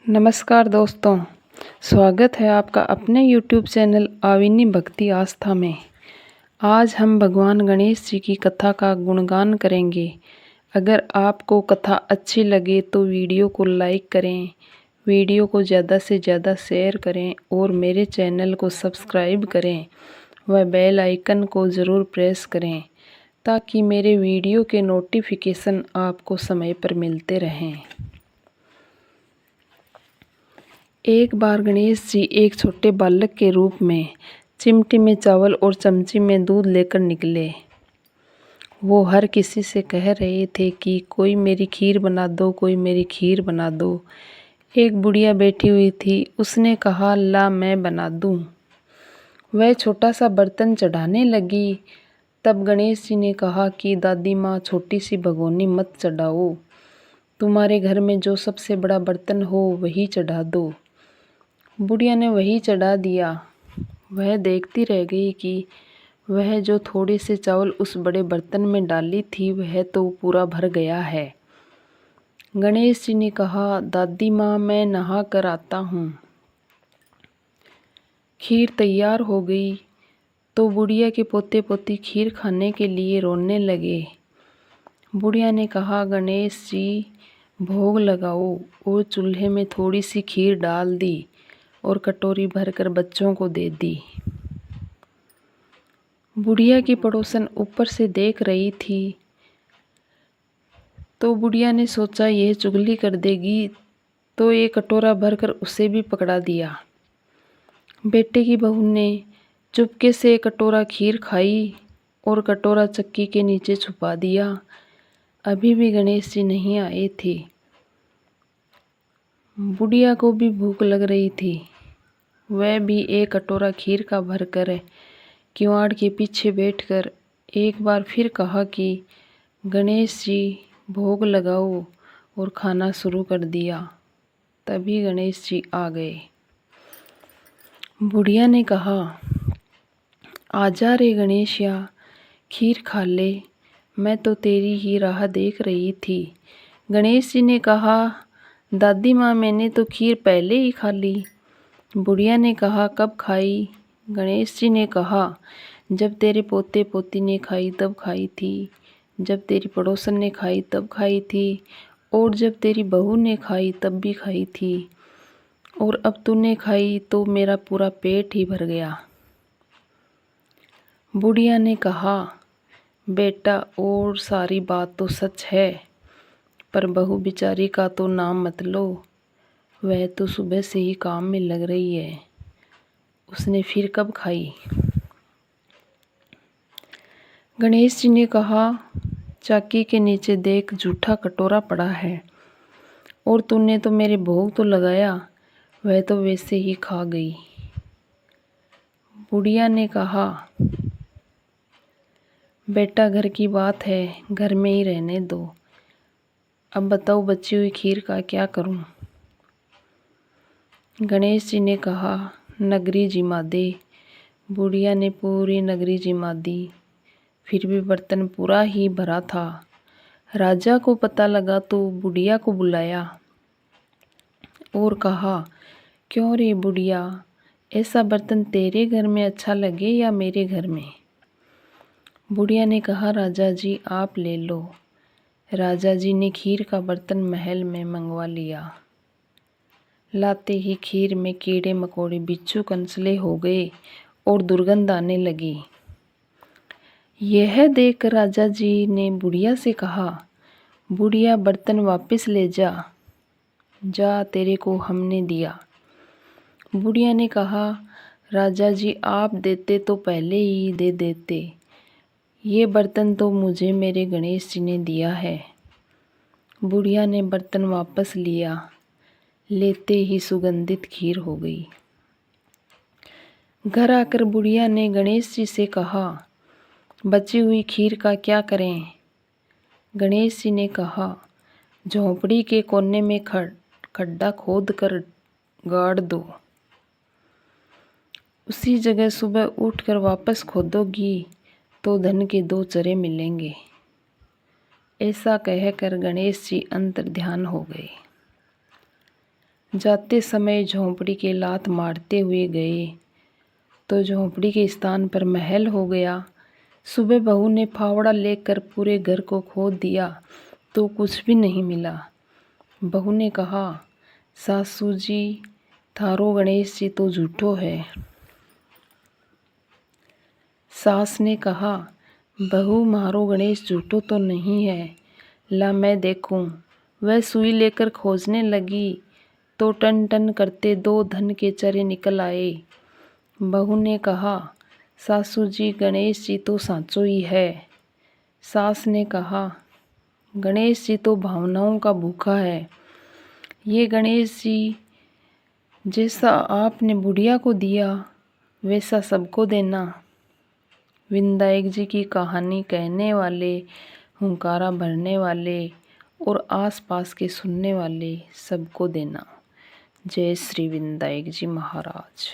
नमस्कार दोस्तों, स्वागत है आपका अपने YouTube चैनल आविनी भक्ति आस्था में। आज हम भगवान गणेश जी की कथा का गुणगान करेंगे। अगर आपको कथा अच्छी लगे तो वीडियो को लाइक करें, वीडियो को ज़्यादा से ज़्यादा शेयर करें और मेरे चैनल को सब्सक्राइब करें व बेल आइकन को ज़रूर प्रेस करें ताकि मेरे वीडियो के नोटिफिकेशन आपको समय पर मिलते रहें। एक बार गणेश जी एक छोटे बालक के रूप में चिमटी में चावल और चमची में दूध लेकर निकले। वो हर किसी से कह रहे थे कि कोई मेरी खीर बना दो, कोई मेरी खीर बना दो। एक बुढ़िया बैठी हुई थी, उसने कहा, ला मैं बना दूं। वह छोटा सा बर्तन चढ़ाने लगी। तब गणेश जी ने कहा कि दादी माँ, छोटी सी भगोनी मत चढ़ाओ, तुम्हारे घर में जो सबसे बड़ा बर्तन हो वही चढ़ा दो। बुढ़िया ने वही चढ़ा दिया। वह देखती रह गई कि वह जो थोड़े से चावल उस बड़े बर्तन में डाली थी वह तो पूरा भर गया है। गणेश जी ने कहा, दादी माँ, मैं नहा कर आता हूँ। खीर तैयार हो गई तो बुढ़िया के पोते पोती खीर खाने के लिए रोने लगे। बुढ़िया ने कहा, गणेश जी, भोग लगाओ, और चूल्हे में थोड़ी सी खीर डाल दी और कटोरी भरकर बच्चों को दे दी। बुढ़िया की पड़ोसन ऊपर से देख रही थी तो बुढ़िया ने सोचा यह चुगली कर देगी, तो ये कटोरा भरकर उसे भी पकड़ा दिया। बेटे की बहू ने चुपके से कटोरा खीर खाई और कटोरा चक्की के नीचे छुपा दिया। अभी भी गणेश जी नहीं आए थे। बुढ़िया को भी भूख लग रही थी। वह भी एक कटोरा खीर का भरकर किवाड़ के पीछे बैठकर एक बार फिर कहा कि गणेश जी, भोग लगाओ, और खाना शुरू कर दिया। तभी गणेश जी आ गए। बुढ़िया ने कहा, आजा रे गणेशिया, खीर खा ले, मैं तो तेरी ही राह देख रही थी। गणेश जी ने कहा, दादी माँ, मैंने तो खीर पहले ही खा ली। बुढ़िया ने कहा, कब खाई? गणेश जी ने कहा, जब तेरे पोते पोती ने खाई तब खाई थी, जब तेरी पड़ोसन ने खाई तब खाई थी, और जब तेरी बहू ने खाई तब भी खाई थी, और अब तूने खाई तो मेरा पूरा पेट ही भर गया। बुढ़िया ने कहा, बेटा, और सारी बात तो सच है, पर बहू बेचारी का तो नाम मत लो। वह तो सुबह से ही काम में लग रही है, उसने फिर कब खाई? गणेश जी ने कहा, चाकी के नीचे देख, जूठा कटोरा पड़ा है, और तूने तो मेरे भोग तो लगाया, वह तो वैसे ही खा गई। बुढ़िया ने कहा, बेटा, घर की बात है, घर में ही रहने दो। अब बताओ, बची हुई खीर का क्या करूं? गणेश जी ने कहा, नगरी जिमा दे। बुढ़िया ने पूरी नगरी जिमा दी। फिर भी बर्तन पूरा ही भरा था। राजा को पता लगा तो बुढ़िया को बुलाया और कहा, क्यों रे बुढ़िया, ऐसा बर्तन तेरे घर में अच्छा लगे या मेरे घर में? बुढ़िया ने कहा, राजा जी, आप ले लो। राजा जी ने खीर का बर्तन महल में मंगवा लिया। लाते ही खीर में कीड़े मकोड़े, बिच्छू कंसले हो गए और दुर्गंध आने लगी। यह देख राजा जी ने बुढ़िया से कहा, बुढ़िया, बर्तन वापस ले जा, जा, तेरे को हमने दिया। बुढ़िया ने कहा, राजा जी, आप देते तो पहले ही दे देते, ये बर्तन तो मुझे मेरे गणेश जी ने दिया है। बुढ़िया ने बर्तन वापस लिया। लेते ही सुगंधित खीर हो गई। घर आकर बुढ़िया ने गणेश जी से कहा, बची हुई खीर का क्या करें? गणेश जी ने कहा, झोंपड़ी के कोने में खड्डा खोद कर गाड़ दो। उसी जगह सुबह उठकर वापस खोदोगी तो धन के 2 चरे मिलेंगे। ऐसा कहकर गणेश जी अंतर्ध्यान हो गए। जाते समय झोंपड़ी के लात मारते हुए गए तो झोंपड़ी के स्थान पर महल हो गया। सुबह बहू ने फावड़ा लेकर पूरे घर को खोद दिया तो कुछ भी नहीं मिला। बहू ने कहा, सासू जी थारो गणेश जी तो झूठो है। सास ने कहा, बहू मारो गणेश झूठो तो नहीं है, ला मैं देखूं। वह सुई लेकर खोजने लगी तो टन टन करते 2 धन के चरे निकल आए। बहू ने कहा, सासू जी गणेश जी तो साचो ही है। सास ने कहा, गणेश जी तो भावनाओं का भूखा है। ये गणेश जी जैसा आपने बुढ़िया को दिया वैसा सबको देना। विनायक जी की कहानी कहने वाले, हुंकारा भरने वाले और आसपास के सुनने वाले सबको देना। जय श्री विनायक जी महाराज।